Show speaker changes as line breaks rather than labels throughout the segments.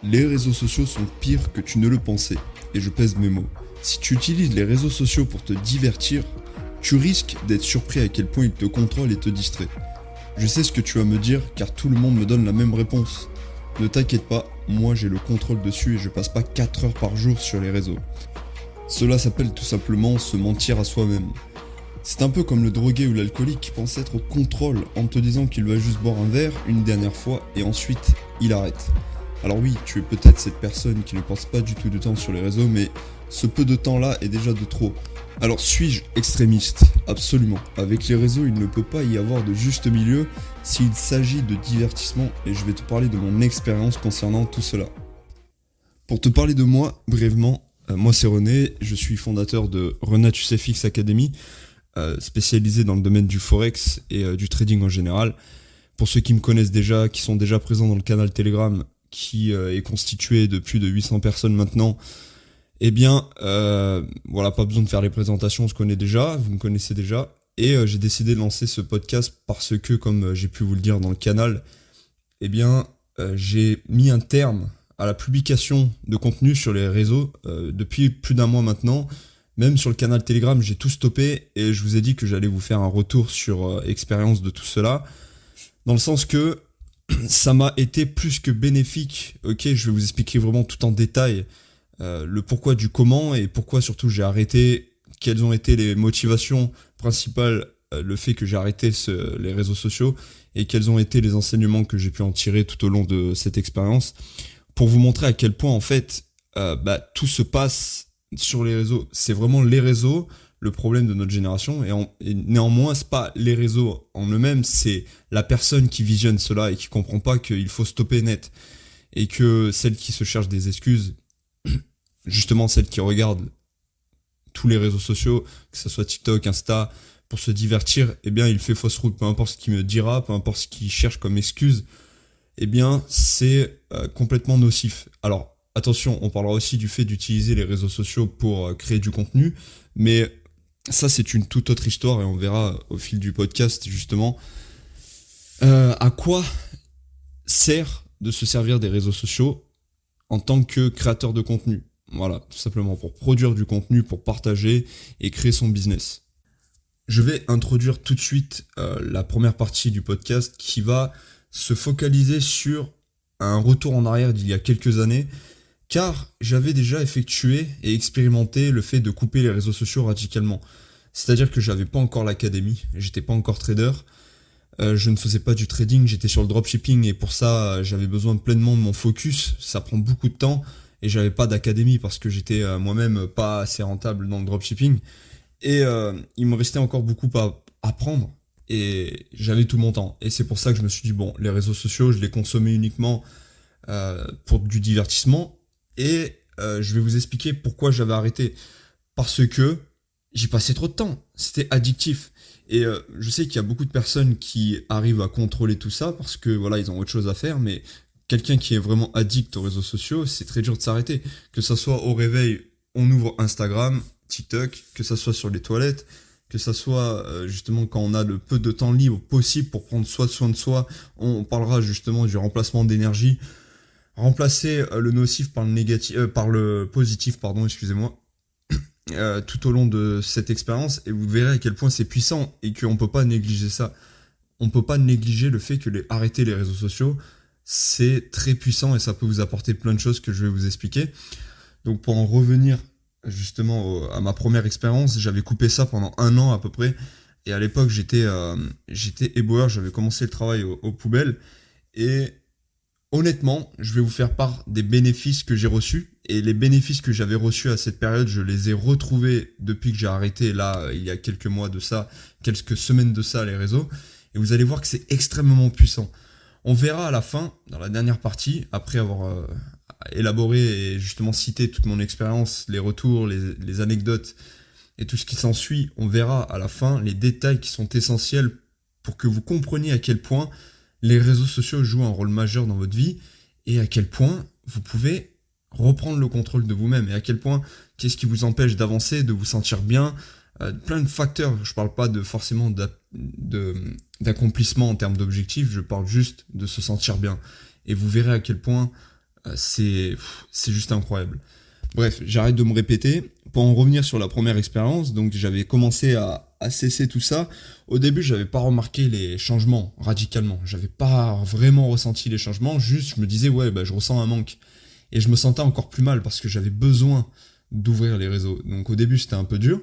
Les réseaux sociaux sont pires que tu ne le pensais, et je pèse mes mots. Si tu utilises les réseaux sociaux pour te divertir, tu risques d'être surpris à quel point ils te contrôlent et te distraient. Je sais ce que tu vas me dire, car tout le monde me donne la même réponse. Ne t'inquiète pas, moi j'ai le contrôle dessus et je passe pas 4 heures par jour sur les réseaux. Cela s'appelle tout simplement se mentir à soi-même. C'est un peu comme le drogué ou l'alcoolique qui pense être au contrôle en te disant qu'il va juste boire un verre une dernière fois et ensuite il arrête. Alors oui, tu es peut-être cette personne qui ne passe pas du tout de temps sur les réseaux, mais ce peu de temps-là est déjà de trop. Alors suis-je extrémiste? Absolument. Avec les réseaux, il ne peut pas y avoir de juste milieu s'il s'agit de divertissement et je vais te parler de mon expérience concernant tout cela. Pour te parler de moi, brièvement, moi c'est René, je suis fondateur de Renatus FX Academy, spécialisé dans le domaine du forex et du trading en général. Pour ceux qui me connaissent déjà, qui sont déjà présents dans le canal Telegram, qui est constitué de plus de 800 personnes maintenant, eh bien, voilà, pas besoin de faire les présentations, on se connaît déjà, vous me connaissez déjà. Et j'ai décidé de lancer ce podcast parce que, comme j'ai pu vous le dire dans le canal, eh bien, j'ai mis un terme à la publication de contenu sur les réseaux depuis plus d'un mois maintenant. Même sur le canal Telegram, j'ai tout stoppé et je vous ai dit que j'allais vous faire un retour sur expérience de tout cela. Dans le sens que ça m'a été plus que bénéfique. Ok, je vais vous expliquer vraiment tout en détail le pourquoi du comment et pourquoi surtout j'ai arrêté, quelles ont été les motivations principales, le fait que j'ai arrêté les réseaux sociaux et quels ont été les enseignements que j'ai pu en tirer tout au long de cette expérience pour vous montrer à quel point en fait tout se passe sur les réseaux. C'est vraiment les réseaux le problème de notre génération et néanmoins c'est pas les réseaux en eux-mêmes, c'est la personne qui visionne cela et qui comprend pas qu'il faut stopper net et que celle qui se cherche des excuses, justement celle qui regarde tous les réseaux sociaux, que ce soit TikTok, Insta, pour se divertir, eh bien il fait fausse route, peu importe ce qu'il me dira, peu importe ce qu'il cherche comme excuse, eh bien c'est complètement nocif. Alors attention, on parlera aussi du fait d'utiliser les réseaux sociaux pour créer du contenu, mais ça, c'est une toute autre histoire et on verra au fil du podcast, justement, à quoi sert de se servir des réseaux sociaux en tant que créateur de contenu. Voilà, tout simplement pour produire du contenu, pour partager et créer son business. Je vais introduire tout de suite la première partie du podcast qui va se focaliser sur un retour en arrière d'il y a quelques années, car j'avais déjà effectué et expérimenté le fait de couper les réseaux sociaux radicalement. C'est-à-dire que j'avais pas encore l'académie, j'étais pas encore trader, je ne faisais pas du trading, j'étais sur le dropshipping et pour ça j'avais besoin pleinement de mon focus, ça prend beaucoup de temps et j'avais pas d'académie parce que j'étais moi-même pas assez rentable dans le dropshipping et il me restait encore beaucoup à apprendre et j'avais tout mon temps et c'est pour ça que je me suis dit bon, les réseaux sociaux je les consommais uniquement pour du divertissement. Et je vais vous expliquer pourquoi j'avais arrêté. Parce que j'y passais trop de temps. C'était addictif. Et je sais qu'il y a beaucoup de personnes qui arrivent à contrôler tout ça parce que voilà, ils ont autre chose à faire. Mais quelqu'un qui est vraiment addict aux réseaux sociaux, c'est très dur de s'arrêter. Que ça soit au réveil, on ouvre Instagram, TikTok, que ça soit sur les toilettes, que ça soit justement quand on a le peu de temps libre possible pour prendre soin de soi. On parlera justement du remplacement d'énergie. Remplacer le nocif par le négatif, par le positif, pardon, excusez-moi, tout au long de cette expérience, et vous verrez à quel point c'est puissant et qu'on peut pas négliger ça. On peut pas négliger le fait que arrêter les réseaux sociaux, c'est très puissant et ça peut vous apporter plein de choses que je vais vous expliquer. Donc pour en revenir justement à ma première expérience, j'avais coupé ça pendant 1 an à peu près, et à l'époque j'étais éboueur, j'avais commencé le travail aux poubelles et honnêtement, je vais vous faire part des bénéfices que j'ai reçus. Et les bénéfices que j'avais reçus à cette période, je les ai retrouvés depuis que j'ai arrêté, là, il y a quelques mois de ça, quelques semaines de ça, les réseaux. Et vous allez voir que c'est extrêmement puissant. On verra à la fin, dans la dernière partie, après avoir élaboré et justement cité toute mon expérience, les retours, les anecdotes et tout ce qui s'ensuit, on verra à la fin les détails qui sont essentiels pour que vous compreniez à quel point les réseaux sociaux jouent un rôle majeur dans votre vie et à quel point vous pouvez reprendre le contrôle de vous-même et à quel point qu'est-ce qui vous empêche d'avancer, de vous sentir bien, plein de facteurs. Je parle pas forcément d'accomplissement en termes d'objectifs, je parle juste de se sentir bien. Et vous verrez à quel point c'est juste incroyable. Bref, j'arrête de me répéter. Pour en revenir sur la première expérience, donc j'avais commencé à cesser tout ça. Au début, j'avais pas remarqué les changements radicalement. J'avais pas vraiment ressenti les changements. Juste, je me disais, ouais, bah, je ressens un manque. Et je me sentais encore plus mal parce que j'avais besoin d'ouvrir les réseaux. Donc au début, c'était un peu dur.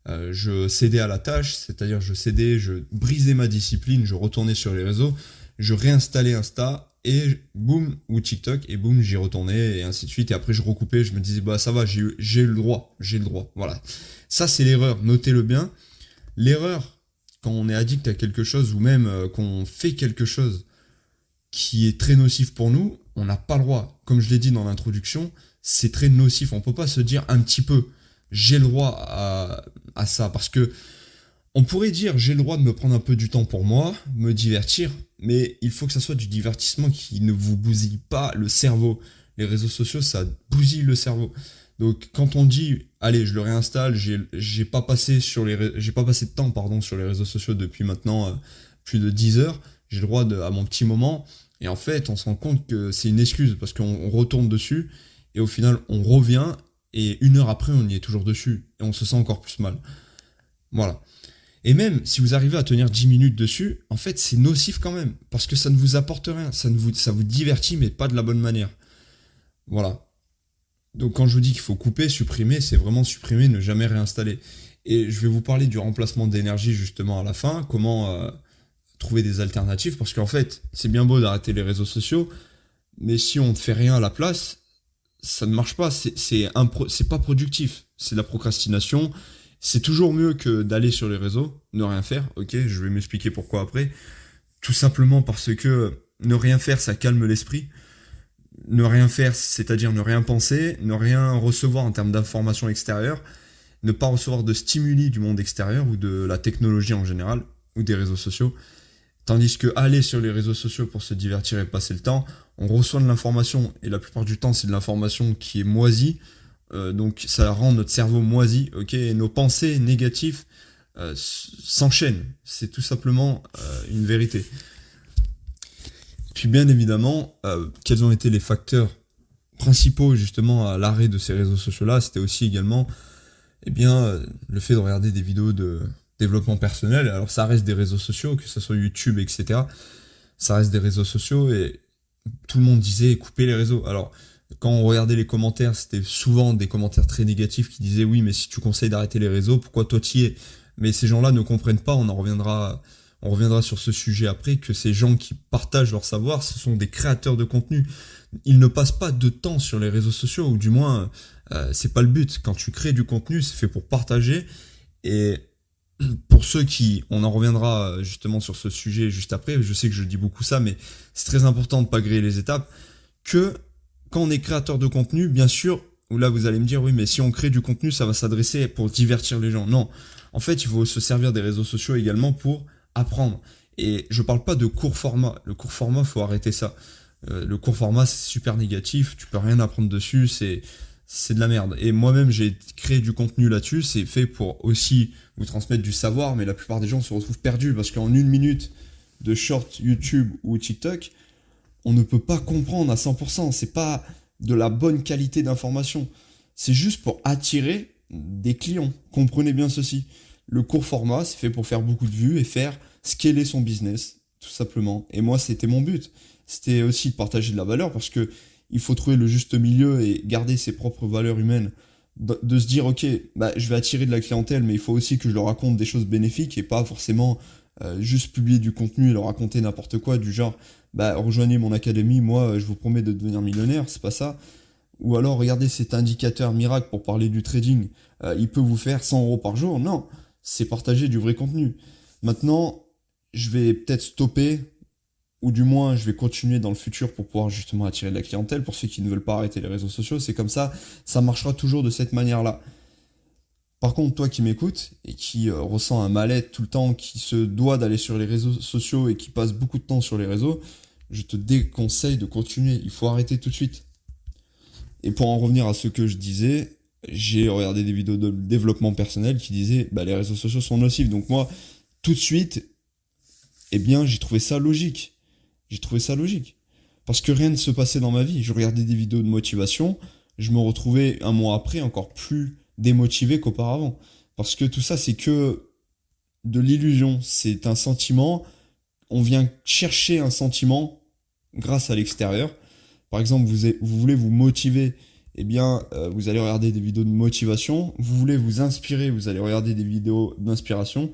Je cédais à la tâche, c'est-à-dire je brisais ma discipline, je retournais sur les réseaux, je réinstallais Insta et boum, ou TikTok, et boum, j'y retournais et ainsi de suite. Et après, je recoupais, je me disais, bah ça va, j'ai le droit, j'ai le droit. Voilà. Ça, c'est l'erreur, notez-le bien. L'erreur, quand on est addict à quelque chose ou même qu'on fait quelque chose qui est très nocif pour nous, on n'a pas le droit. Comme je l'ai dit dans l'introduction, c'est très nocif. On peut pas se dire un petit peu, j'ai le droit à ça. Parce que on pourrait dire, j'ai le droit de me prendre un peu du temps pour moi, me divertir, mais il faut que ça soit du divertissement qui ne vous bousille pas le cerveau. Les réseaux sociaux, ça bousille le cerveau. Donc quand on dit, allez, je le réinstalle, j'ai pas passé j'ai pas passé de temps pardon sur les réseaux sociaux depuis maintenant plus de 10 heures, j'ai le droit à mon petit moment. Et en fait, on se rend compte que c'est une excuse parce qu'on retourne dessus et au final, on revient et une heure après, on y est toujours dessus et on se sent encore plus mal. Voilà. Et même si vous arrivez à tenir 10 minutes dessus, en fait, c'est nocif quand même parce que ça ne vous apporte rien, ça vous divertit mais pas de la bonne manière. Voilà. Donc quand je vous dis qu'il faut couper, supprimer, c'est vraiment supprimer, ne jamais réinstaller. Et je vais vous parler du remplacement d'énergie justement à la fin, comment trouver des alternatives, parce qu'en fait, c'est bien beau d'arrêter les réseaux sociaux, mais si on ne fait rien à la place, ça ne marche pas, c'est pas productif, c'est de la procrastination, c'est toujours mieux que d'aller sur les réseaux, ne rien faire, ok, je vais m'expliquer pourquoi après, tout simplement parce que ne rien faire, ça calme l'esprit. Ne rien faire, c'est-à-dire ne rien penser, ne rien recevoir en termes d'informations extérieures, ne pas recevoir de stimuli du monde extérieur ou de la technologie en général, ou des réseaux sociaux. Tandis que aller sur les réseaux sociaux pour se divertir et passer le temps, on reçoit de l'information, et la plupart du temps c'est de l'information qui est moisie, donc ça rend notre cerveau moisi, ok, et nos pensées négatives s'enchaînent. C'est tout simplement une vérité. Puis bien évidemment, quels ont été les facteurs principaux justement à l'arrêt de ces réseaux sociaux-là, c'était aussi également le fait de regarder des vidéos de développement personnel. Alors ça reste des réseaux sociaux, que ce soit YouTube, etc. Ça reste des réseaux sociaux et tout le monde disait couper les réseaux. Alors quand on regardait les commentaires, c'était souvent des commentaires très négatifs qui disaient oui mais si tu conseilles d'arrêter les réseaux, pourquoi toi t'y es? Mais ces gens-là ne comprennent pas, on reviendra sur ce sujet après, que ces gens qui partagent leur savoir, ce sont des créateurs de contenu. Ils ne passent pas de temps sur les réseaux sociaux, ou du moins, c'est pas le but. Quand tu crées du contenu, c'est fait pour partager. Et pour ceux qui, on en reviendra justement sur ce sujet juste après, je sais que je dis beaucoup ça, mais c'est très important de pas griller les étapes, que quand on est créateur de contenu, bien sûr, où là vous allez me dire, oui, mais si on crée du contenu, ça va s'adresser pour divertir les gens. Non. En fait, il faut se servir des réseaux sociaux également pour apprendre. Et je parle pas de court format. Le court format, faut arrêter ça. Le court format, c'est super négatif. Tu peux rien apprendre dessus. C'est de la merde. Et moi-même, j'ai créé du contenu là-dessus. C'est fait pour aussi vous transmettre du savoir, mais la plupart des gens se retrouvent perdus parce qu'en une minute de short YouTube ou TikTok, on ne peut pas comprendre à 100%. C'est pas de la bonne qualité d'information. C'est juste pour attirer des clients. Comprenez bien ceci. Le court format, c'est fait pour faire beaucoup de vues et faire scaler son business, tout simplement. Et moi, c'était mon but. C'était aussi de partager de la valeur parce que il faut trouver le juste milieu et garder ses propres valeurs humaines. De se dire, ok, bah, je vais attirer de la clientèle, mais il faut aussi que je leur raconte des choses bénéfiques et pas forcément juste publier du contenu et leur raconter n'importe quoi, du genre, bah, rejoignez mon académie, moi, je vous promets de devenir millionnaire, c'est pas ça. Ou alors, regardez cet indicateur miracle pour parler du trading, il peut vous faire 100 euros par jour. Non, c'est partager du vrai contenu. Maintenant, je vais peut-être stopper, ou du moins, je vais continuer dans le futur pour pouvoir justement attirer de la clientèle. Pour ceux qui ne veulent pas arrêter les réseaux sociaux, c'est comme ça marchera toujours de cette manière-là. Par contre, toi qui m'écoutes et qui ressens un mal-être tout le temps, qui se doit d'aller sur les réseaux sociaux et qui passe beaucoup de temps sur les réseaux, je te déconseille de continuer. Il faut arrêter tout de suite. Et pour en revenir à ce que je disais, j'ai regardé des vidéos de développement personnel qui disaient bah, les réseaux sociaux sont nocifs. Donc moi, tout de suite, j'ai trouvé ça logique. J'ai trouvé ça logique. Parce que rien ne se passait dans ma vie. Je regardais des vidéos de motivation, je me retrouvais un mois après encore plus démotivé qu'auparavant. Parce que tout ça, c'est que de l'illusion. C'est un sentiment, on vient chercher un sentiment grâce à l'extérieur. Par exemple, vous voulez vous motiver, eh bien, vous allez regarder des vidéos de motivation. Vous voulez vous inspirer, vous allez regarder des vidéos d'inspiration.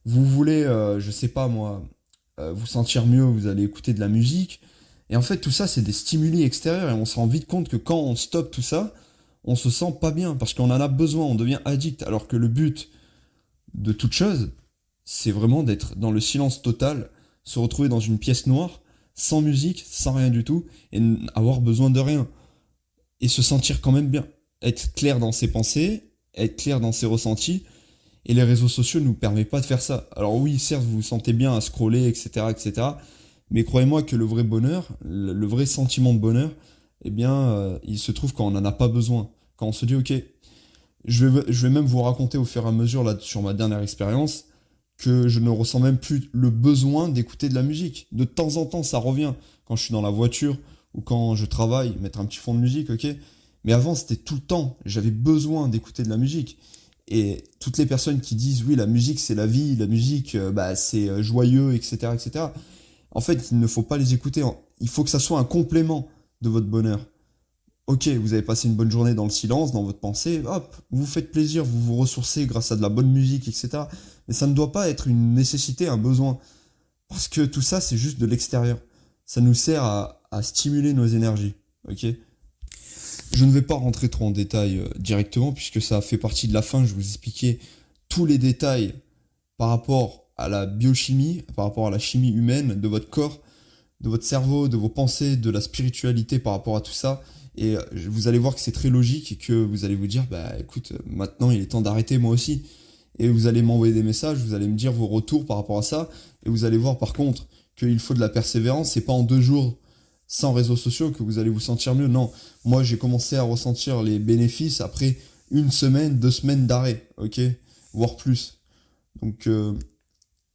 Vous voulez, je sais pas moi, vous sentir mieux, vous allez écouter de la musique. Et en fait, tout ça, c'est des stimuli extérieurs et on se rend vite compte que quand on stoppe tout ça, on se sent pas bien parce qu'on en a besoin, on devient addict. Alors que le but de toute chose, c'est vraiment d'être dans le silence total, se retrouver dans une pièce noire, sans musique, sans rien du tout, et avoir besoin de rien. Et se sentir quand même bien. Être clair dans ses pensées, être clair dans ses ressentis, et les réseaux sociaux ne nous permettent pas de faire ça. Alors oui, certes, vous vous sentez bien à scroller, etc., etc., mais croyez-moi que le vrai bonheur, le vrai sentiment de bonheur, eh bien, il se trouve quand on n'en a pas besoin. Quand on se dit, ok, je vais même vous raconter au fur et à mesure, là, sur ma dernière expérience, que je ne ressens même plus le besoin d'écouter de la musique. De temps en temps, ça revient. Quand je suis dans la voiture ou quand je travaille, mettre un petit fond de musique, ok. Mais avant, c'était tout le temps. J'avais besoin d'écouter de la musique. Et toutes les personnes qui disent, oui, la musique, c'est la vie, la musique, c'est joyeux, etc., etc., en fait, il ne faut pas les écouter. Il faut que ça soit un complément de votre bonheur. Ok, vous avez passé une bonne journée dans le silence, dans votre pensée, hop, vous faites plaisir, vous vous ressourcez grâce à de la bonne musique, etc. Mais ça ne doit pas être une nécessité, un besoin. Parce que tout ça, c'est juste de l'extérieur. Ça nous sert à stimuler nos énergies. Ok ? Je ne vais pas rentrer trop en détail directement, puisque ça fait partie de la fin. Je vous expliquais tous les détails par rapport à la biochimie, par rapport à la chimie humaine de votre corps, de votre cerveau, de vos pensées, de la spiritualité par rapport à tout ça. Et vous allez voir que c'est très logique et que vous allez vous dire, bah écoute, maintenant il est temps d'arrêter moi aussi. Et vous allez m'envoyer des messages, vous allez me dire vos retours par rapport à ça. Et vous allez voir par contre qu'il faut de la persévérance. C'est pas en 2 jours sans réseaux sociaux que vous allez vous sentir mieux. Non, moi j'ai commencé à ressentir les bénéfices après 1 semaine, 2 semaines d'arrêt, ok, voire plus. Donc,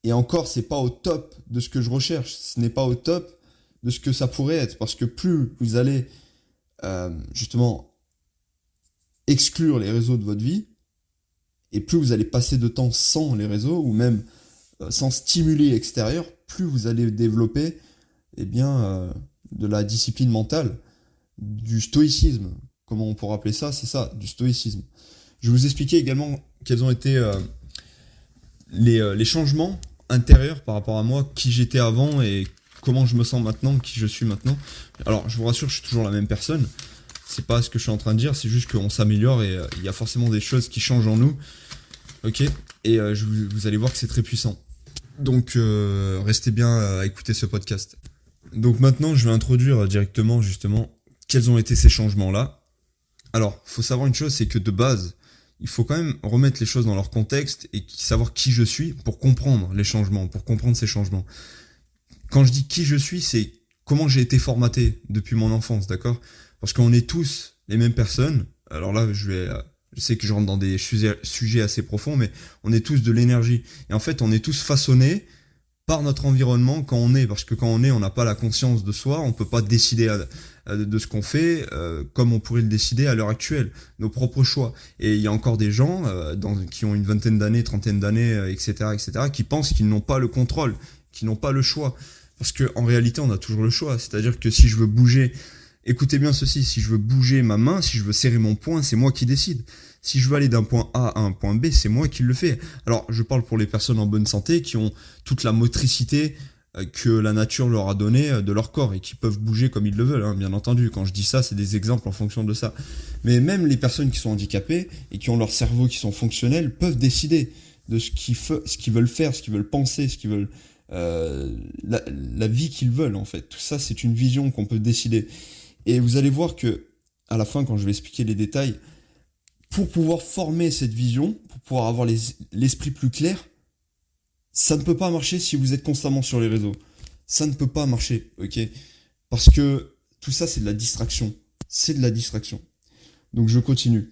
et encore, c'est pas au top de ce que je recherche. Ce n'est pas au top de ce que ça pourrait être. Parce que plus vous allez justement exclure les réseaux de votre vie, et plus vous allez passer de temps sans les réseaux, ou même sans stimuli extérieur, plus vous allez développer eh bien, de la discipline mentale, du stoïcisme. Comment on pourrait appeler ça ? C'est ça, du stoïcisme. Je vais vous expliquer également quels ont été les changements intérieurs par rapport à moi, qui j'étais avant et comment je me sens maintenant, qui je suis maintenant. Alors, je vous rassure, je suis toujours la même personne. C'est pas ce que je suis en train de dire, c'est juste qu'on s'améliore et il y a forcément des choses qui changent en nous. Ok ? Et vous allez voir que c'est très puissant. Donc, restez bien à écouter ce podcast. Donc maintenant, je vais introduire directement, justement, quels ont été ces changements-là. Alors, faut savoir une chose, c'est que de base, il faut quand même remettre les choses dans leur contexte et savoir qui je suis pour comprendre les changements, pour comprendre ces changements. Quand je dis qui je suis, c'est comment j'ai été formaté depuis mon enfance, d'accord ? Parce qu'on est tous les mêmes personnes. Alors là, je sais que je rentre dans des sujets assez profonds, mais on est tous de l'énergie. Et en fait, on est tous façonnés par notre environnement quand on est. Parce que quand on n'a pas la conscience de soi, on peut pas décider de ce qu'on fait comme on pourrait le décider à l'heure actuelle. Nos propres choix. Et il y a encore des gens qui ont une vingtaine d'années, trentaine d'années, etc., qui pensent qu'ils n'ont pas le contrôle, qu'ils n'ont pas le choix. Parce qu'en réalité, on a toujours le choix. C'est-à-dire que si je veux bouger, écoutez bien ceci, si je veux bouger ma main, si je veux serrer mon poing, c'est moi qui décide. Si je veux aller d'un point A à un point B, c'est moi qui le fais. Alors, je parle pour les personnes en bonne santé qui ont toute la motricité que la nature leur a donnée de leur corps et qui peuvent bouger comme ils le veulent, hein, bien entendu. Quand je dis ça, c'est des exemples en fonction de ça. Mais même les personnes qui sont handicapées et qui ont leur cerveau qui sont fonctionnels peuvent décider de ce qu'ils veulent faire, ce qu'ils veulent penser, ce qu'ils veulent... la vie qu'ils veulent, en fait. Tout ça, c'est une vision qu'on peut décider. Et vous allez voir que, à la fin, quand je vais expliquer les détails, pour pouvoir former cette vision, pour pouvoir avoir l'esprit plus clair, ça ne peut pas marcher si vous êtes constamment sur les réseaux. Ça ne peut pas marcher, ok ? Parce que tout ça, c'est de la distraction. C'est de la distraction. Donc je continue.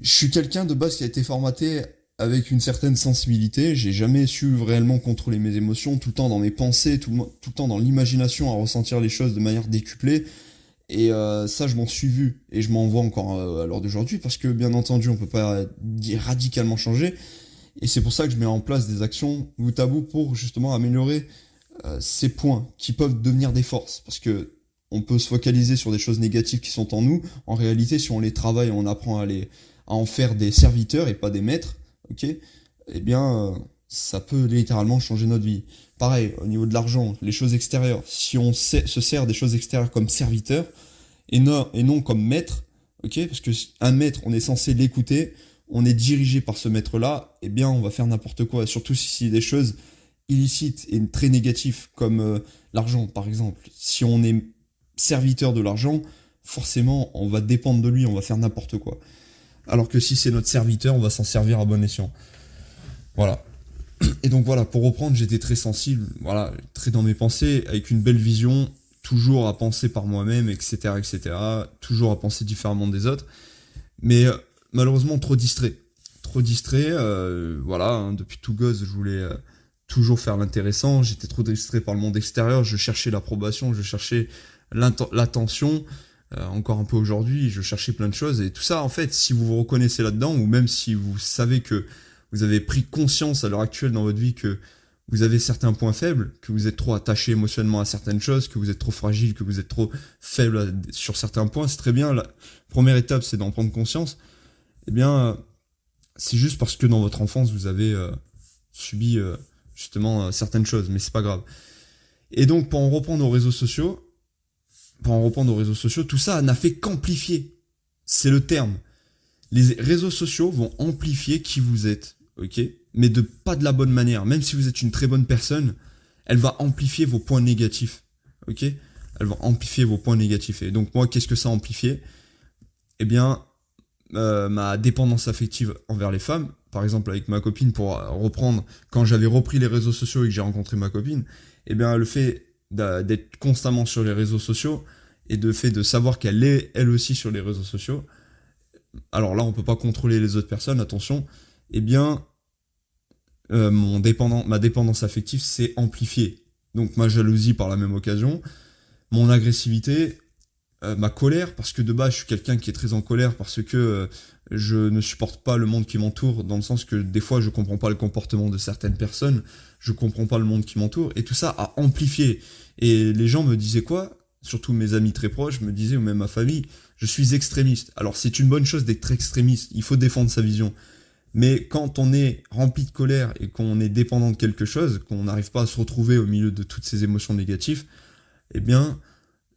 Je suis quelqu'un de base qui a été formaté avec une certaine sensibilité. J'ai jamais su réellement contrôler mes émotions, tout le temps dans mes pensées, tout le temps dans l'imagination à ressentir les choses de manière décuplée. Et ça, je m'en suis vu et je m'en vois encore à l'heure d'aujourd'hui parce que bien entendu, on peut pas radicalement changer. Et c'est pour ça que je mets en place des actions bout à bout pour justement améliorer ces points qui peuvent devenir des forces. Parce que on peut se focaliser sur des choses négatives qui sont en nous. En réalité, si on les travaille, on apprend à en faire des serviteurs et pas des maîtres, ok, eh bien, ça peut littéralement changer notre vie. Pareil, au niveau de l'argent, les choses extérieures. Si on se sert des choses extérieures comme serviteur et non comme maître, ok, parce que un maître, on est censé l'écouter, on est dirigé par ce maître-là, eh bien, on va faire n'importe quoi. Surtout si c'est des choses illicites et très négatives, comme l'argent, par exemple. Si on est serviteur de l'argent, forcément, on va dépendre de lui, on va faire n'importe quoi. Alors que si c'est notre serviteur, on va s'en servir à bon escient. Voilà. Et donc voilà, pour reprendre, j'étais très sensible, voilà, très dans mes pensées, avec une belle vision, toujours à penser par moi-même, etc., etc., toujours à penser différemment des autres, mais malheureusement trop distrait. Trop distrait, voilà, hein, depuis tout gosse, je voulais toujours faire l'intéressant, j'étais trop distrait par le monde extérieur, je cherchais l'approbation, je cherchais l'attention, encore un peu aujourd'hui, je cherchais plein de choses, et tout ça, en fait, si vous vous reconnaissez là-dedans, ou même si vous savez que vous avez pris conscience à l'heure actuelle dans votre vie que vous avez certains points faibles, que vous êtes trop attaché émotionnellement à certaines choses, que vous êtes trop fragile, que vous êtes trop faible sur certains points, c'est très bien. La première étape, c'est d'en prendre conscience. Eh bien, c'est juste parce que dans votre enfance, vous avez subi justement certaines choses, mais c'est pas grave. Et donc, pour en reprendre aux réseaux sociaux, tout ça n'a fait qu'amplifier. C'est le terme. Les réseaux sociaux vont amplifier qui vous êtes, ok, mais pas de la bonne manière. Même si vous êtes une très bonne personne, elle va amplifier vos points négatifs, ok. Elle va amplifier vos points négatifs. Et donc moi, qu'est-ce que ça a amplifié ? Eh bien, ma dépendance affective envers les femmes, par exemple avec ma copine, pour reprendre, quand j'avais repris les réseaux sociaux et que j'ai rencontré ma copine, eh bien le fait d'être constamment sur les réseaux sociaux et le fait de savoir qu'elle est elle aussi sur les réseaux sociaux, alors là on peut pas contrôler les autres personnes, attention, eh bien ma dépendance affective s'est amplifiée. Donc ma jalousie par la même occasion, mon agressivité, ma colère, parce que de base je suis quelqu'un qui est très en colère parce que je ne supporte pas le monde qui m'entoure, dans le sens que des fois je comprends pas le comportement de certaines personnes, je comprends pas le monde qui m'entoure, et tout ça a amplifié. Et les gens me disaient quoi ? Surtout mes amis très proches me disaient, ou même ma famille, je suis extrémiste. Alors c'est une bonne chose d'être extrémiste, il faut défendre sa vision. Mais quand on est rempli de colère et qu'on est dépendant de quelque chose, qu'on n'arrive pas à se retrouver au milieu de toutes ces émotions négatives, eh bien,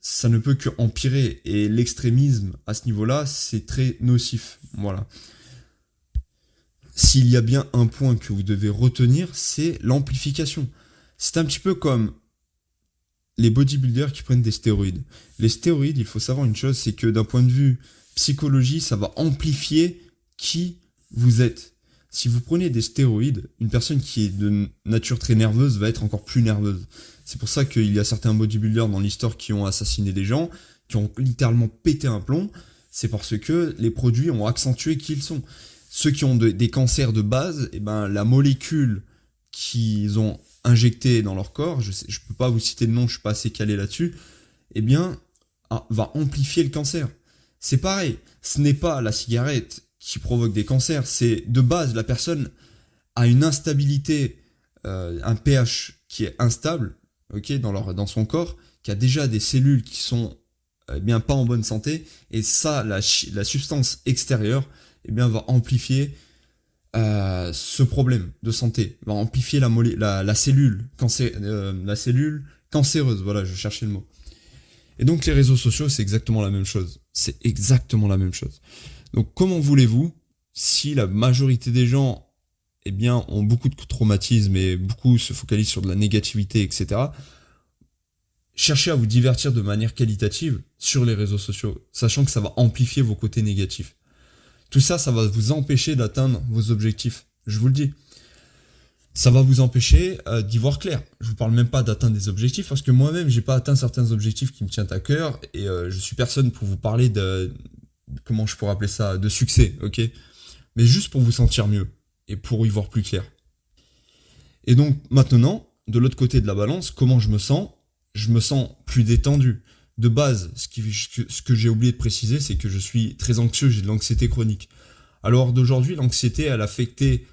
ça ne peut que empirer. Et l'extrémisme, à ce niveau-là, c'est très nocif. Voilà. S'il y a bien un point que vous devez retenir, c'est l'amplification. C'est un petit peu comme les bodybuilders qui prennent des stéroïdes. Les stéroïdes, il faut savoir une chose, c'est que d'un point de vue psychologie, ça va amplifier qui vous êtes. Si vous prenez des stéroïdes, une personne qui est de nature très nerveuse va être encore plus nerveuse. C'est pour ça qu'il y a certains bodybuilders dans l'histoire qui ont assassiné des gens, qui ont littéralement pété un plomb. C'est parce que les produits ont accentué qui ils sont. Ceux qui ont des cancers de base, eh ben, la molécule qu'ils ont injectée dans leur corps, je peux pas vous citer le nom, je suis pas assez calé là-dessus, eh bien, va amplifier le cancer. C'est pareil, ce n'est pas la cigarette qui provoque des cancers, c'est de base, la personne a une instabilité, un pH qui est instable, ok, dans son corps, qui a déjà des cellules qui sont bien pas en bonne santé, et ça, la substance extérieure, eh bien, va amplifier ce problème de santé, va amplifier la cellule cancéreuse, voilà, je cherchais le mot. Et donc les réseaux sociaux, c'est exactement la même chose. C'est exactement la même chose. Donc comment voulez-vous, si la majorité des gens, eh bien, ont beaucoup de traumatismes et beaucoup se focalisent sur de la négativité, etc., cherchez à vous divertir de manière qualitative sur les réseaux sociaux, sachant que ça va amplifier vos côtés négatifs. Tout ça, ça va vous empêcher d'atteindre vos objectifs. Je vous le dis. Ça va vous empêcher d'y voir clair. Je vous parle même pas d'atteindre des objectifs, parce que moi-même, j'ai pas atteint certains objectifs qui me tiennent à cœur, et je suis personne pour vous parler comment je pourrais appeler ça, de succès, ok ? Mais juste pour vous sentir mieux. et pour y voir plus clair. Et donc maintenant, de l'autre côté de la balance, comment je me sens ? Je me sens plus détendu. De base, ce que j'ai oublié de préciser, c'est que je suis très anxieux, j'ai de l'anxiété chronique. Alors d'aujourd'hui, l'anxiété, elle affectait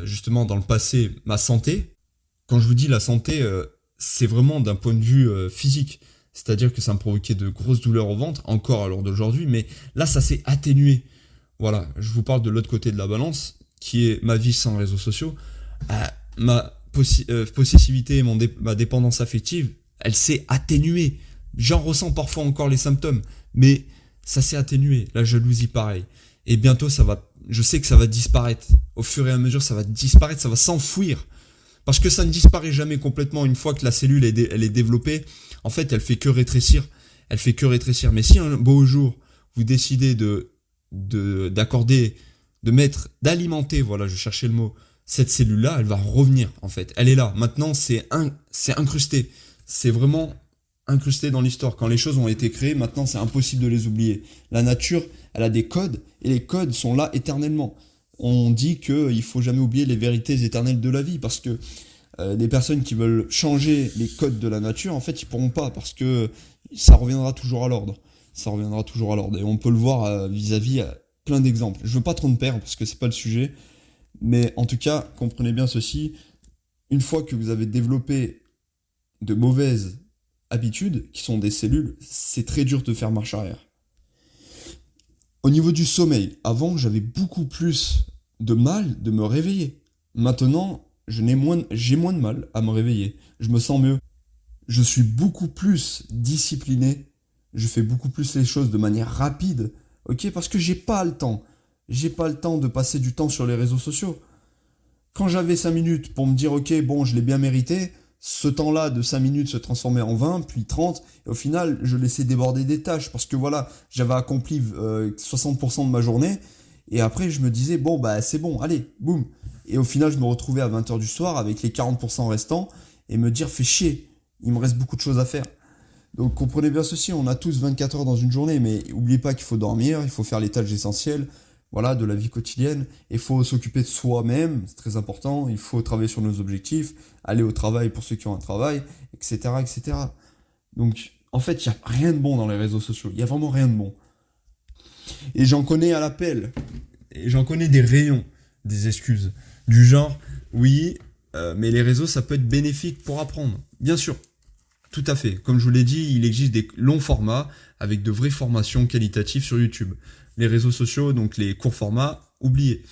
justement dans le passé ma santé. Quand je vous dis la santé, c'est vraiment d'un point de vue physique. C'est-à-dire que ça me provoquait de grosses douleurs au ventre, encore à l'heure d'aujourd'hui, mais là, ça s'est atténué. Voilà, je vous parle de l'autre côté de la balance, qui est ma vie sans réseaux sociaux. Ma possessivité et ma dépendance affective, elle s'est atténuée. J'en ressens parfois encore les symptômes, mais ça s'est atténué. La jalousie, pareil. Et bientôt, je sais que ça va disparaître. Au fur et à mesure, ça va disparaître, ça va s'enfouir. Parce que ça ne disparaît jamais complètement une fois que la cellule elle est développée. En fait, elle fait que rétrécir. Elle fait que rétrécir. Mais si un beau jour, vous décidez d'alimenter, voilà, je cherchais le mot, cette cellule-là, elle va revenir, en fait. Elle est là. Maintenant, c'est incrusté. C'est vraiment incrusté dans l'histoire. Quand les choses ont été créées, maintenant, c'est impossible de les oublier. La nature, elle a des codes, et les codes sont là éternellement. On dit qu'il faut jamais oublier les vérités éternelles de la vie, parce que des personnes qui veulent changer les codes de la nature, en fait, ils pourront pas, parce que ça reviendra toujours à l'ordre. Ça reviendra toujours à l'ordre. Et on peut le voir vis-à-vis plein d'exemples. Je veux pas trop me perdre, parce que c'est pas le sujet, mais en tout cas, comprenez bien ceci, une fois que vous avez développé de mauvaises habitudes, qui sont des cellules, c'est très dur de faire marche arrière. Au niveau du sommeil, avant, j'avais beaucoup plus de mal de me réveiller. Maintenant, j'ai moins de mal à me réveiller. Je me sens mieux. Je suis beaucoup plus discipliné. Je fais beaucoup plus les choses de manière rapide. Ok, parce que j'ai pas le temps. J'ai pas le temps de passer du temps sur les réseaux sociaux. Quand j'avais 5 minutes pour me dire, ok, bon, je l'ai bien mérité, ce temps-là de 5 minutes se transformait en 20, puis 30, et au final, je laissais déborder des tâches, parce que voilà, j'avais accompli 60% de ma journée, et après, je me disais, bon, bah, c'est bon, allez, boum. Et au final, je me retrouvais à 20h du soir avec les 40% restants, et me dire, fais chier, il me reste beaucoup de choses à faire. Donc, comprenez bien ceci, on a tous 24 heures dans une journée, mais n'oubliez pas qu'il faut dormir, il faut faire les tâches essentielles, voilà, de la vie quotidienne. Il faut s'occuper de soi-même, c'est très important. Il faut travailler sur nos objectifs, aller au travail pour ceux qui ont un travail, etc., etc. Donc, en fait, il n'y a rien de bon dans les réseaux sociaux. Il n'y a vraiment rien de bon. Et j'en connais à l'appel. Et j'en connais des rayons, des excuses. Du genre, oui, mais les réseaux, ça peut être bénéfique pour apprendre. Bien sûr, tout à fait. Comme je vous l'ai dit, il existe des longs formats avec de vraies formations qualitatives sur YouTube. Les réseaux sociaux, donc les courts formats, oubliés.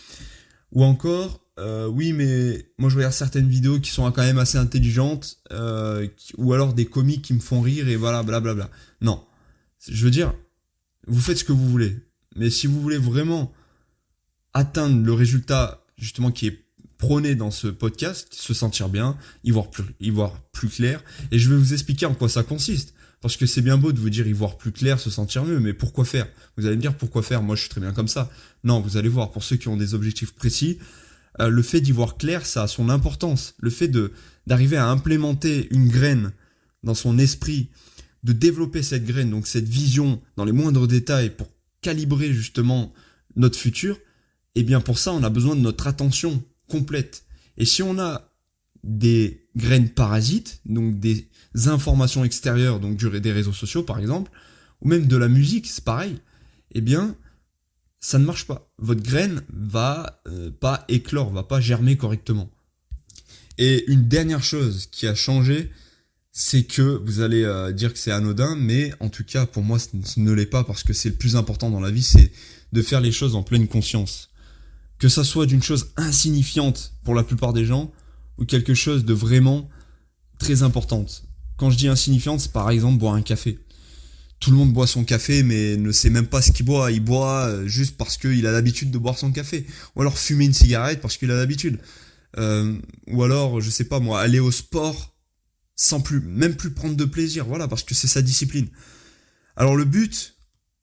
Ou encore, oui, mais moi je regarde certaines vidéos qui sont quand même assez intelligentes, ou alors des comiques qui me font rire et voilà, blablabla. Non, je veux dire, vous faites ce que vous voulez. Mais si vous voulez vraiment atteindre le résultat justement qui est prôné dans ce podcast, se sentir bien, y voir plus clair, et je vais vous expliquer en quoi ça consiste. Parce que c'est bien beau de vous dire y voir plus clair, se sentir mieux, mais pourquoi faire ? Vous allez me dire pourquoi faire ? Moi je suis très bien comme ça. Non, vous allez voir, pour ceux qui ont des objectifs précis, le fait d'y voir clair, ça a son importance. Le fait d'arriver à implémenter une graine dans son esprit, de développer cette graine, donc cette vision dans les moindres détails pour calibrer justement notre futur, et bien pour ça on a besoin de notre attention complète. Et si on a des graines parasites, donc des informations extérieures, donc des réseaux sociaux par exemple, ou même de la musique, c'est pareil, eh bien, ça ne marche pas. Votre graine va pas éclore, va pas germer correctement. Et une dernière chose qui a changé, c'est que vous allez dire que c'est anodin, mais en tout cas pour moi ce ne l'est pas, parce que c'est le plus important dans la vie, c'est de faire les choses en pleine conscience. Que ça soit d'une chose insignifiante pour la plupart des gens, ou quelque chose de vraiment très importante. Quand je dis insignifiante, c'est par exemple boire un café. Tout le monde boit son café, mais ne sait même pas ce qu'il boit. Il boit juste parce qu'il a l'habitude de boire son café. Ou alors fumer une cigarette parce qu'il a l'habitude. Ou alors, je sais pas moi, aller au sport sans même plus prendre de plaisir. Voilà, parce que c'est sa discipline. Alors le but,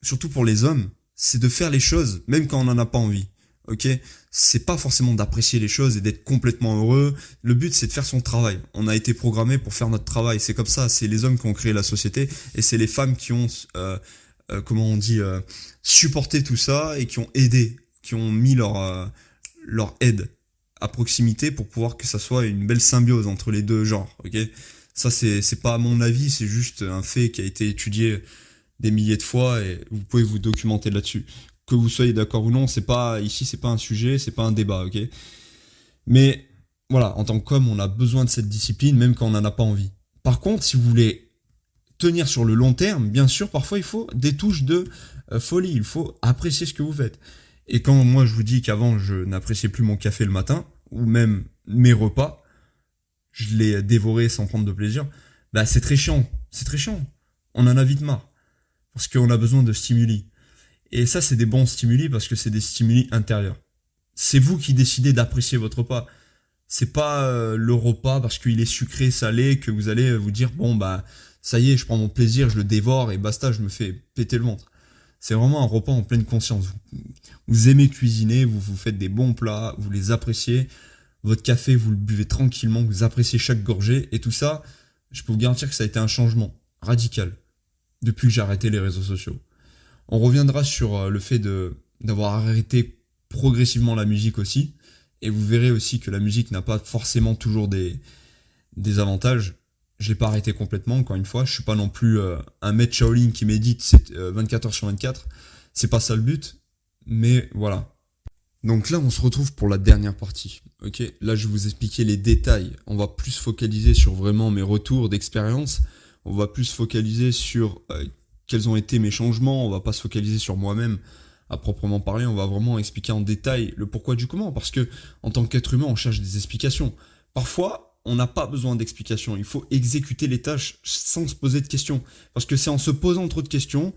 surtout pour les hommes, c'est de faire les choses, même quand on n'en a pas envie. Ok, c'est pas forcément d'apprécier les choses et d'être complètement heureux. Le but, c'est de faire son travail. On a été programmé pour faire notre travail. C'est comme ça. C'est les hommes qui ont créé la société et c'est les femmes qui ont, supporté tout ça et qui ont aidé, qui ont mis leur aide. à proximité pour pouvoir que ça soit une belle symbiose entre les deux genres, ok? Ça, c'est pas mon avis, c'est juste un fait qui a été étudié des milliers de fois et vous pouvez vous documenter là-dessus. Que vous soyez d'accord ou non, ici, c'est pas un sujet, c'est pas un débat, ok? Mais voilà, en tant qu'homme, on a besoin de cette discipline, même quand on n'en a pas envie. Par contre, si vous voulez tenir sur le long terme, bien sûr, parfois il faut des touches de folie, il faut apprécier ce que vous faites. Et quand moi je vous dis qu'avant je n'appréciais plus mon café le matin, ou même mes repas, je les dévorais sans prendre de plaisir, bah c'est très chiant. On en a vite marre, parce qu'on a besoin de stimuli. Et ça c'est des bons stimuli parce que c'est des stimuli intérieurs. C'est vous qui décidez d'apprécier votre repas. C'est pas le repas parce qu'il est sucré, salé, que vous allez vous dire bon bah ça y est, je prends mon plaisir, je le dévore et basta, je me fais péter le ventre. C'est vraiment un repas en pleine conscience. Vous aimez cuisiner, vous vous faites des bons plats, vous les appréciez. Votre café, vous le buvez tranquillement, vous appréciez chaque gorgée. Et tout ça, je peux vous garantir que ça a été un changement radical depuis que j'ai arrêté les réseaux sociaux. On reviendra sur le fait d'avoir arrêté progressivement la musique aussi. Et vous verrez aussi que la musique n'a pas forcément toujours des avantages. Je l'ai pas arrêté complètement, encore une fois. Je suis pas non plus un maître Shaolin qui médite 24 heures sur 24. C'est pas ça le but. Mais voilà. Donc là, on se retrouve pour la dernière partie. Ok, là, je vais vous expliquer les détails. On va plus focaliser sur vraiment mes retours d'expérience. On va plus focaliser sur quels ont été mes changements. On va pas se focaliser sur moi-même à proprement parler. On va vraiment expliquer en détail le pourquoi du comment. Parce que en tant qu'être humain, on cherche des explications. Parfois, on n'a pas besoin d'explications. Il faut exécuter les tâches sans se poser de questions. Parce que c'est en se posant trop de questions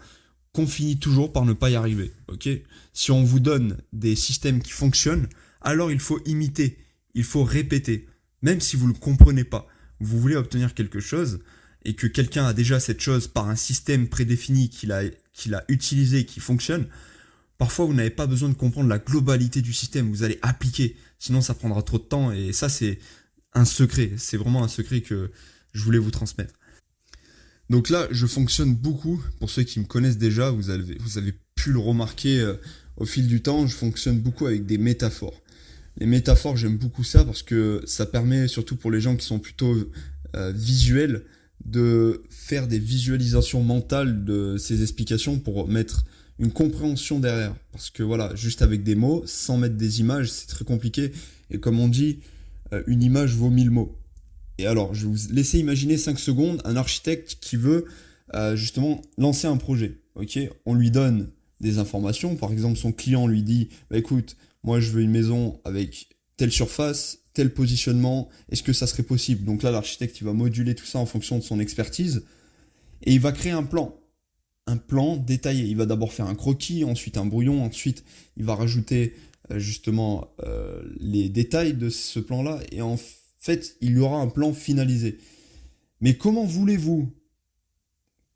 qu'on finit toujours par ne pas y arriver. Ok ? Si on vous donne des systèmes qui fonctionnent, alors il faut imiter, il faut répéter. Même si vous ne le comprenez pas, vous voulez obtenir quelque chose et que quelqu'un a déjà cette chose par un système prédéfini qu'il a utilisé, qui fonctionne, parfois vous n'avez pas besoin de comprendre la globalité du système, vous allez appliquer, sinon ça prendra trop de temps et ça c'est un secret, c'est vraiment un secret que je voulais vous transmettre. Donc là, je fonctionne beaucoup, pour ceux qui me connaissent déjà, vous avez pu le remarquer au fil du temps, je fonctionne beaucoup avec des métaphores. Les métaphores, j'aime beaucoup ça parce que ça permet, surtout pour les gens qui sont plutôt visuels, de faire des visualisations mentales de ces explications pour mettre une compréhension derrière. Parce que voilà, juste avec des mots, sans mettre des images, c'est très compliqué. Et comme on dit, une image vaut 1000 mots. Et alors, je vais vous laisser imaginer 5 secondes un architecte qui veut justement lancer un projet. Ok, on lui donne des informations. Par exemple, son client lui dit bah, écoute, moi je veux une maison avec telle surface, tel positionnement. Est-ce que ça serait possible? Donc là, l'architecte il va moduler tout ça en fonction de son expertise et il va créer un plan détaillé. Il va d'abord faire un croquis, ensuite un brouillon, ensuite il va rajouter justement les détails de ce plan-là et en fait, il y aura un plan finalisé. Mais comment voulez-vous,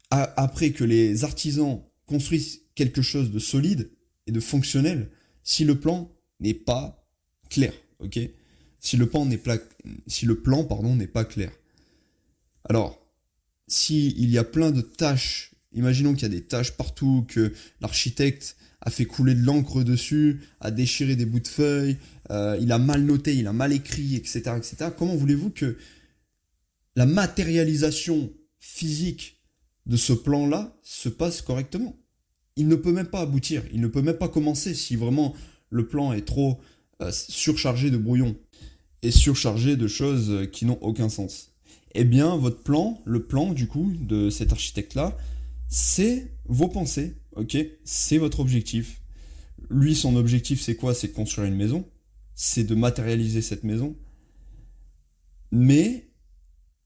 après que les artisans construisent quelque chose de solide et de fonctionnel, si le plan n'est pas clair, ok? Si le plan n'est pas clair. Alors, s'il y a plein de tâches, imaginons qu'il y a des tâches partout, que l'architecte a fait couler de l'encre dessus, a déchiré des bouts de feuilles, il a mal noté, il a mal écrit, etc., etc. Comment voulez-vous que la matérialisation physique de ce plan-là se passe correctement? Il ne peut même pas aboutir, il ne peut même pas commencer si vraiment le plan est trop surchargé de brouillons et surchargé de choses qui n'ont aucun sens. Eh bien, votre plan, le plan du coup de cet architecte-là, c'est vos pensées, ok? C'est votre objectif. Lui, son objectif, c'est quoi? C'est de construire une maison, c'est de matérialiser cette maison. Mais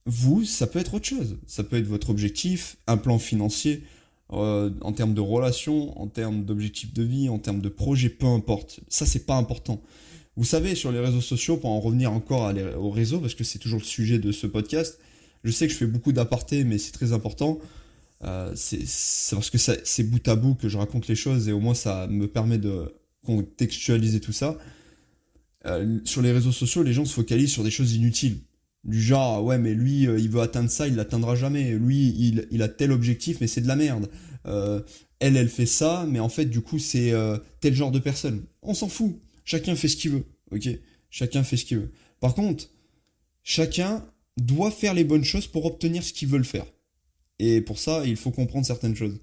vous, ça peut être autre chose. Ça peut être votre objectif, un plan financier, en termes de relations, en termes d'objectifs de vie, en termes de projet, peu importe. Ça, c'est pas important. Vous savez, sur les réseaux sociaux, pour en revenir encore au réseau, parce que c'est toujours le sujet de ce podcast, je sais que je fais beaucoup d'apartés, mais c'est très important. C'est parce que c'est bout à bout que je raconte les choses et au moins ça me permet de contextualiser tout ça. Sur les réseaux sociaux, les gens se focalisent sur des choses inutiles. Du genre, ouais, mais lui, il veut atteindre ça, il l'atteindra jamais. Lui, il a tel objectif, mais c'est de la merde. Elle fait ça, mais en fait, du coup, c'est tel genre de personne. On s'en fout. Chacun fait ce qu'il veut, ok? Chacun fait ce qu'il veut. Par contre, chacun doit faire les bonnes choses pour obtenir ce qu'ils veulent faire. Et pour ça, il faut comprendre certaines choses.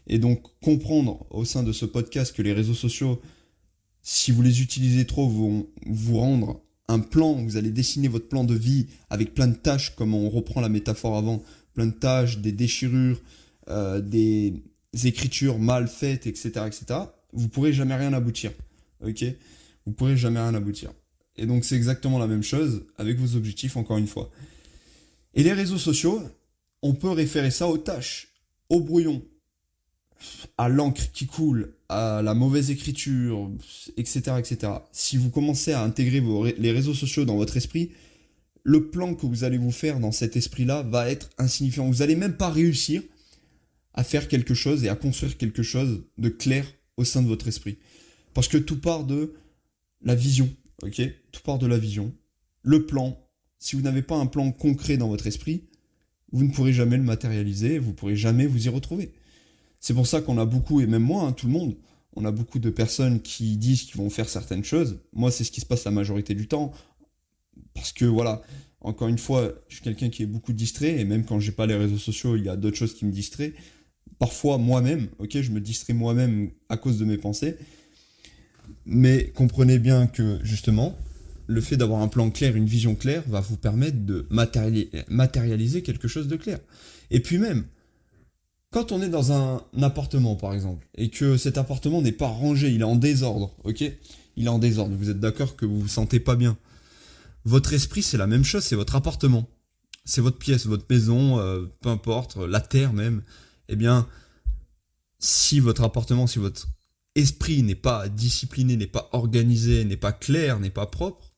Et donc, comprendre au sein de ce podcast que les réseaux sociaux, si vous les utilisez trop, vont vous rendre un plan, vous allez dessiner votre plan de vie avec plein de tâches, comme on reprend la métaphore avant, plein de tâches, des déchirures, des écritures mal faites, etc., etc., vous pourrez jamais rien aboutir. Ok ? Vous pourrez jamais rien aboutir. Et donc, c'est exactement la même chose avec vos objectifs, encore une fois. Et les réseaux sociaux, on peut référer ça aux tâches, au brouillon, à l'encre qui coule, à la mauvaise écriture, etc., etc. Si vous commencez à intégrer les réseaux sociaux dans votre esprit, le plan que vous allez vous faire dans cet esprit-là va être insignifiant. Vous n'allez même pas réussir à faire quelque chose et à construire quelque chose de clair au sein de votre esprit. Parce que tout part de la vision, ok ? Tout part de la vision. Le plan, si vous n'avez pas un plan concret dans votre esprit, vous ne pourrez jamais le matérialiser, vous ne pourrez jamais vous y retrouver. C'est pour ça qu'on a beaucoup, et même moi, hein, tout le monde, on a beaucoup de personnes qui disent qu'ils vont faire certaines choses. Moi, c'est ce qui se passe la majorité du temps. Parce que voilà, encore une fois, je suis quelqu'un qui est beaucoup distrait, et même quand j'ai pas les réseaux sociaux, il y a d'autres choses qui me distraient. Parfois moi-même, ok, je me distrais moi-même à cause de mes pensées. Mais comprenez bien que, justement, le fait d'avoir un plan clair, une vision claire, va vous permettre de matérialiser quelque chose de clair. Et puis même, quand on est dans un appartement, par exemple, et que cet appartement n'est pas rangé, il est en désordre, ok ? Il est en désordre, vous êtes d'accord que vous vous sentez pas bien. Votre esprit, c'est la même chose, c'est votre appartement. C'est votre pièce, votre maison, peu importe, la terre même. Eh bien, si votre appartement, si votre esprit n'est pas discipliné, n'est pas organisé, n'est pas clair, n'est pas propre,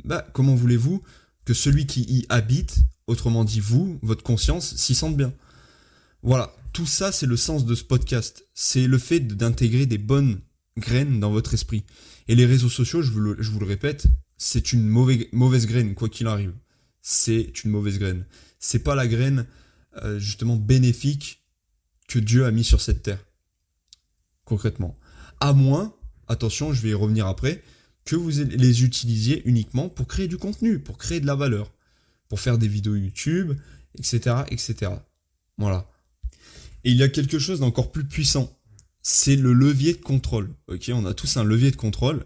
bah, comment voulez-vous que celui qui y habite, autrement dit vous, votre conscience, s'y sente bien ? Voilà, tout ça c'est le sens de ce podcast. C'est le fait d'intégrer des bonnes graines dans votre esprit. Et les réseaux sociaux, je vous le répète, c'est une mauvaise graine, quoi qu'il arrive. C'est une mauvaise graine. C'est pas la graine, justement, bénéfique que Dieu a mis sur cette terre. Concrètement. À moins, attention, je vais y revenir après, que vous les utilisiez uniquement pour créer du contenu, pour créer de la valeur, pour faire des vidéos YouTube, etc., etc. Voilà. Et il y a quelque chose d'encore plus puissant. C'est le levier de contrôle. Ok, on a tous un levier de contrôle.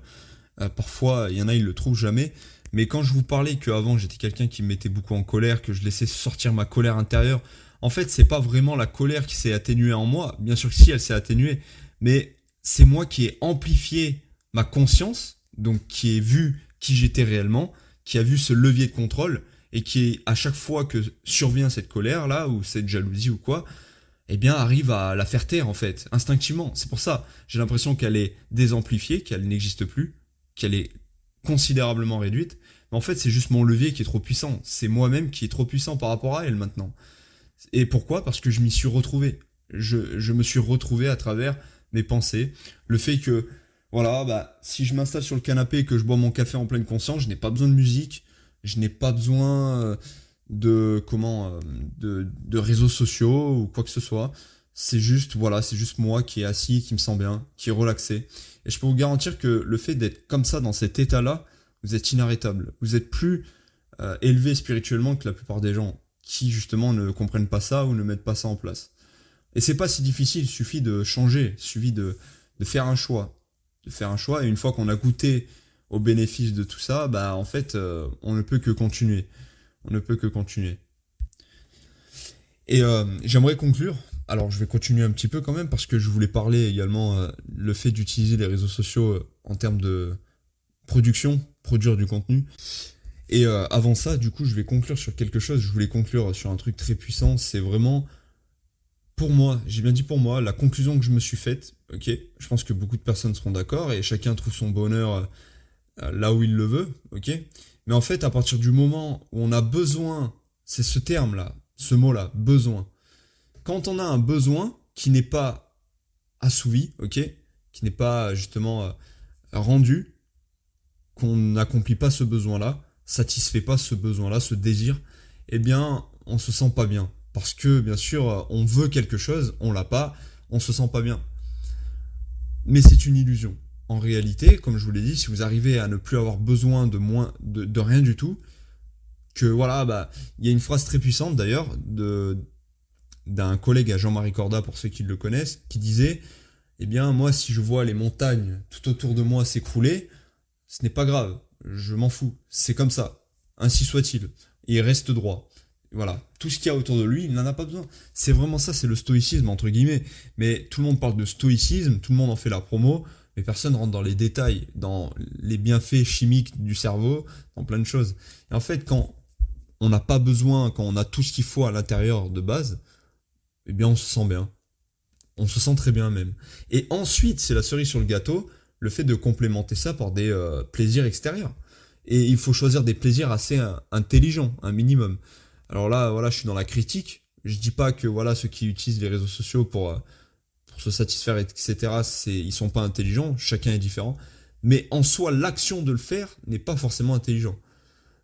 Parfois, il y en a, ils le trouvent jamais. Mais quand je vous parlais qu'avant, j'étais quelqu'un qui me mettait beaucoup en colère, que je laissais sortir ma colère intérieure, en fait, c'est pas vraiment la colère qui s'est atténuée en moi. Bien sûr que si, elle s'est atténuée. Mais c'est moi qui ai amplifié ma conscience, donc qui ai vu qui j'étais réellement, qui a vu ce levier de contrôle, et qui, à chaque fois que survient cette colère-là, ou cette jalousie ou quoi, eh bien, arrive à la faire taire, en fait, instinctivement. C'est pour ça, j'ai l'impression qu'elle est désamplifiée, qu'elle n'existe plus, qu'elle est considérablement réduite. Mais en fait, c'est juste mon levier qui est trop puissant. C'est moi-même qui est trop puissant par rapport à elle, maintenant. Et pourquoi ? Parce que je m'y suis retrouvé. Je me suis retrouvé à travers mes pensées. Le fait que, voilà, bah, si je m'installe sur le canapé et que je bois mon café en pleine conscience, je n'ai pas besoin de musique, je n'ai pas besoin de réseaux sociaux ou quoi que ce soit. C'est juste, voilà, c'est juste moi qui est assis, qui me sent bien, qui est relaxé. Et je peux vous garantir que le fait d'être comme ça, dans cet état-là, vous êtes inarrêtable. Vous êtes plus élevé spirituellement que la plupart des gens qui, justement, ne comprennent pas ça ou ne mettent pas ça en place. Et c'est pas si difficile, il suffit de changer, il suffit de faire un choix. De faire un choix, et une fois qu'on a goûté aux bénéfices de tout ça, bah en fait, on ne peut que continuer. On ne peut que continuer. Et j'aimerais conclure. Alors, je vais continuer un petit peu quand même, parce que je voulais parler également le fait d'utiliser les réseaux sociaux en termes de produire du contenu. Et avant ça, du coup, je vais conclure sur quelque chose. Je voulais conclure sur un truc très puissant. C'est vraiment, pour moi, j'ai bien dit pour moi, la conclusion que je me suis faite. Ok, je pense que beaucoup de personnes seront d'accord et chacun trouve son bonheur là où il le veut. Ok, mais en fait, à partir du moment où on a besoin, c'est ce terme-là, ce mot-là, besoin. Quand on a un besoin qui n'est pas assouvi, ok, qui n'est pas justement rendu, qu'on n'accomplit pas ce besoin-là, satisfait pas ce besoin-là, ce désir, eh bien, on se sent pas bien. Parce que, bien sûr, on veut quelque chose, on l'a pas, on se sent pas bien. Mais c'est une illusion. en réalité, comme je vous l'ai dit, si vous arrivez à ne plus avoir besoin de rien du tout, que voilà, bah, il y a une phrase très puissante d'ailleurs d'un collègue à Jean-Marie Corda, pour ceux qui le connaissent, qui disait, eh bien, moi, si je vois les montagnes tout autour de moi s'écrouler, ce n'est pas grave, je m'en fous, c'est comme ça, ainsi soit-il, et il reste droit. Voilà, tout ce qu'il y a autour de lui, il n'en a pas besoin. C'est vraiment ça, c'est le stoïcisme, entre guillemets. Mais tout le monde parle de stoïcisme, tout le monde en fait la promo, mais personne rentre dans les détails, dans les bienfaits chimiques du cerveau, dans plein de choses. Et en fait, quand on n'a pas besoin, quand on a tout ce qu'il faut à l'intérieur de base, eh bien on se sent bien. On se sent très bien même. Et ensuite, c'est la cerise sur le gâteau, le fait de complémenter ça par des plaisirs extérieurs. Et il faut choisir des plaisirs assez intelligents, un minimum. Alors là, voilà, je suis dans la critique. Je dis pas que voilà ceux qui utilisent les réseaux sociaux pour se satisfaire, etc., ils sont pas intelligents, chacun est différent. Mais en soi, l'action de le faire n'est pas forcément intelligent.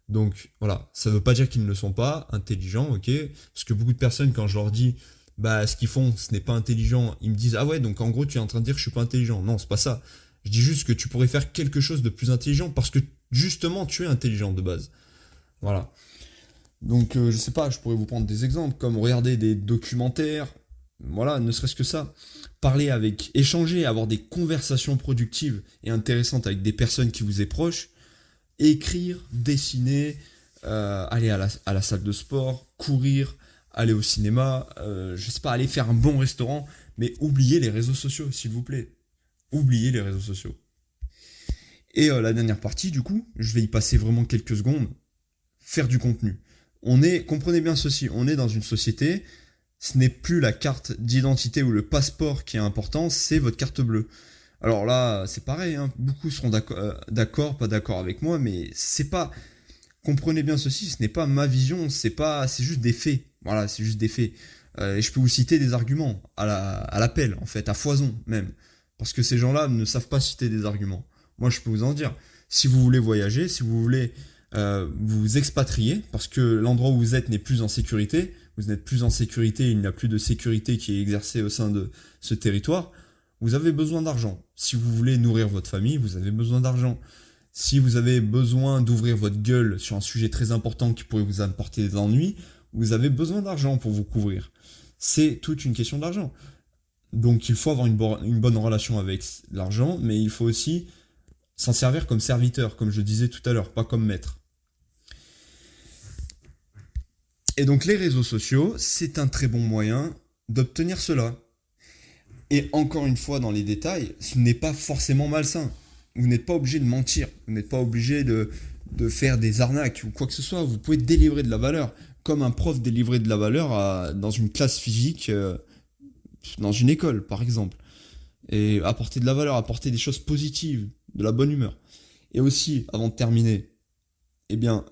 Donc voilà, ça veut pas dire qu'ils ne le sont pas intelligents, ok. Parce que beaucoup de personnes, quand je leur dis bah ce qu'ils font, ce n'est pas intelligent, ils me disent ah ouais, donc en gros tu es en train de dire que je suis pas intelligent. Non, c'est pas ça. Je dis juste que tu pourrais faire quelque chose de plus intelligent parce que justement tu es intelligent de base. Voilà. Donc je sais pas, je pourrais vous prendre des exemples comme regarder des documentaires, voilà, ne serait-ce que ça. Échanger, avoir des conversations productives et intéressantes avec des personnes qui vous est proches, écrire, dessiner, aller à la salle de sport, courir, aller au cinéma, je sais pas, aller faire un bon restaurant, mais oubliez les réseaux sociaux, s'il vous plaît. Oubliez les réseaux sociaux. Et la dernière partie, du coup, je vais y passer vraiment quelques secondes, faire du contenu. Comprenez bien ceci, on est dans une société, ce n'est plus la carte d'identité ou le passeport qui est important, c'est votre carte bleue. Alors là, c'est pareil, hein, beaucoup seront d'accord, pas d'accord avec moi, mais c'est pas... Comprenez bien ceci, ce n'est pas ma vision, c'est juste des faits. Voilà, c'est juste des faits. Et je peux vous citer des arguments à l'appel, en fait, à foison même. Parce que ces gens-là ne savent pas citer des arguments. Moi, je peux vous en dire. Si vous voulez voyager, si vous voulez vous expatrier, parce que l'endroit où vous êtes n'est plus en sécurité, vous n'êtes plus en sécurité, il n'y a plus de sécurité qui est exercée au sein de ce territoire, vous avez besoin d'argent. Si vous voulez nourrir votre famille, vous avez besoin d'argent. Si vous avez besoin d'ouvrir votre gueule sur un sujet très important qui pourrait vous apporter des ennuis, vous avez besoin d'argent pour vous couvrir. C'est toute une question d'argent. Donc il faut avoir une bonne relation avec l'argent, mais il faut aussi s'en servir comme serviteur, comme je disais tout à l'heure, pas comme maître. Et donc les réseaux sociaux, c'est un très bon moyen d'obtenir cela. Et encore une fois, dans les détails, ce n'est pas forcément malsain. Vous n'êtes pas obligé de mentir, vous n'êtes pas obligé de faire des arnaques ou quoi que ce soit. Vous pouvez délivrer de la valeur, comme un prof délivrer de la valeur dans une classe physique, dans une école par exemple. Et apporter de la valeur, apporter des choses positives, de la bonne humeur. Et aussi, avant de terminer, eh bien,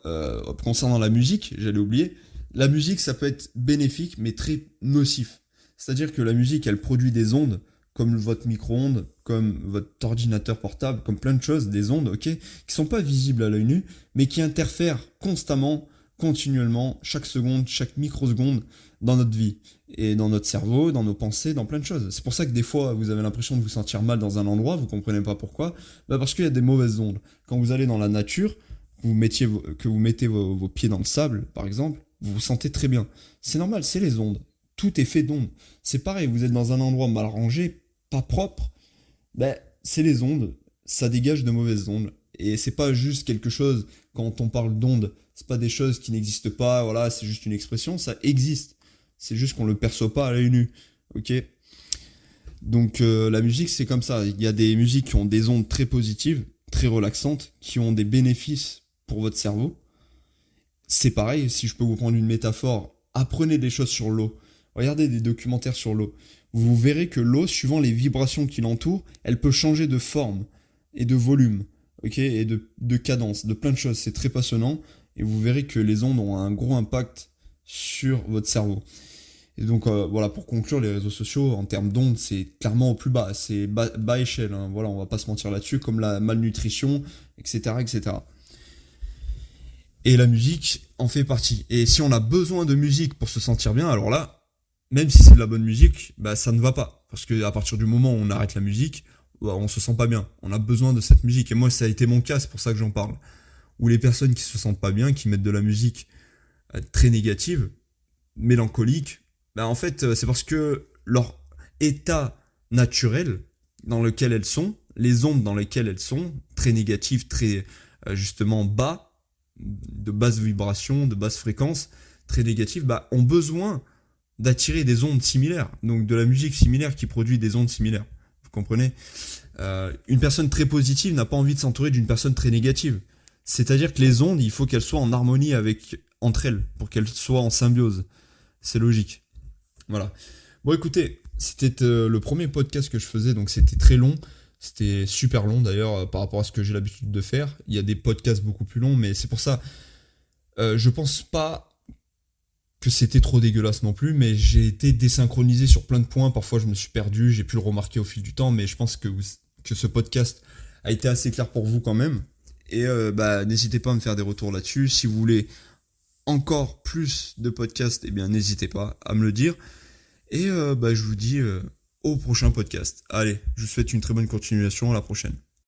concernant la musique, j'allais oublier, la musique ça peut être bénéfique mais très nocif. C'est-à-dire que la musique elle produit des ondes, comme votre micro-ondes, comme votre ordinateur portable, comme plein de choses, des ondes, ok, qui sont pas visibles à l'œil nu, mais qui interfèrent constamment, continuellement, chaque seconde, chaque microseconde dans notre vie, et dans notre cerveau, dans nos pensées, dans plein de choses. C'est pour ça que des fois, vous avez l'impression de vous sentir mal dans un endroit, vous comprenez pas pourquoi, bah parce qu'il y a des mauvaises ondes. Quand vous allez dans la nature, que vous mettez vos pieds dans le sable, par exemple, vous vous sentez très bien. C'est normal, c'est les ondes. Tout est fait d'ondes. C'est pareil, vous êtes dans un endroit mal rangé, pas propre, ben, c'est les ondes, ça dégage de mauvaises ondes. Et c'est pas juste quelque chose, quand on parle d'ondes, c'est pas des choses qui n'existent pas, voilà, c'est juste une expression, ça existe. C'est juste qu'on le perçoit pas à l'œil nu, ok ? Donc la musique, c'est comme ça. Il y a des musiques qui ont des ondes très positives, très relaxantes, qui ont des bénéfices pour votre cerveau. C'est pareil, si je peux vous prendre une métaphore, apprenez des choses sur l'eau. Regardez des documentaires sur l'eau. Vous verrez que l'eau, suivant les vibrations qui l'entourent, elle peut changer de forme et de volume, ok, et de cadence, de plein de choses. C'est très passionnant et vous verrez que les ondes ont un gros impact sur votre cerveau. Et donc voilà, pour conclure, les réseaux sociaux en termes d'ondes, c'est clairement au plus bas, c'est bas échelle. Hein. Voilà, on va pas se mentir là-dessus, comme la malnutrition, etc., etc. Et la musique en fait partie. Et si on a besoin de musique pour se sentir bien, alors là, même si c'est de la bonne musique, bah ça ne va pas. Parce qu'à partir du moment où on arrête la musique, bah, on se sent pas bien. On a besoin de cette musique. Et moi, ça a été mon cas, c'est pour ça que j'en parle. Ou les personnes qui se sentent pas bien, qui mettent de la musique très négative, mélancolique, bah en fait, c'est parce que leur état naturel dans lequel elles sont, les ondes dans lesquelles elles sont, très négatives, très justement bas, de basse vibration, de basse fréquence, très négatives, bah, ont besoin d'attirer des ondes similaires, donc de la musique similaire qui produit des ondes similaires. Vous comprenez ? Une personne très positive n'a pas envie de s'entourer d'une personne très négative. C'est-à-dire que les ondes, il faut qu'elles soient en harmonie entre elles, pour qu'elles soient en symbiose. C'est logique. Voilà. Bon, écoutez, c'était le premier podcast que je faisais, donc c'était très long. C'était super long d'ailleurs par rapport à ce que j'ai l'habitude de faire. Il y a des podcasts beaucoup plus longs, mais c'est pour ça. Je pense pas que c'était trop dégueulasse non plus, mais j'ai été désynchronisé sur plein de points. Parfois, je me suis perdu, j'ai pu le remarquer au fil du temps, mais je pense que ce podcast a été assez clair pour vous quand même. Et bah, n'hésitez pas à me faire des retours là-dessus. Si vous voulez encore plus de podcasts, eh bien, n'hésitez pas à me le dire. Et bah, je vous dis au prochain podcast. Allez, je vous souhaite une très bonne continuation. À la prochaine.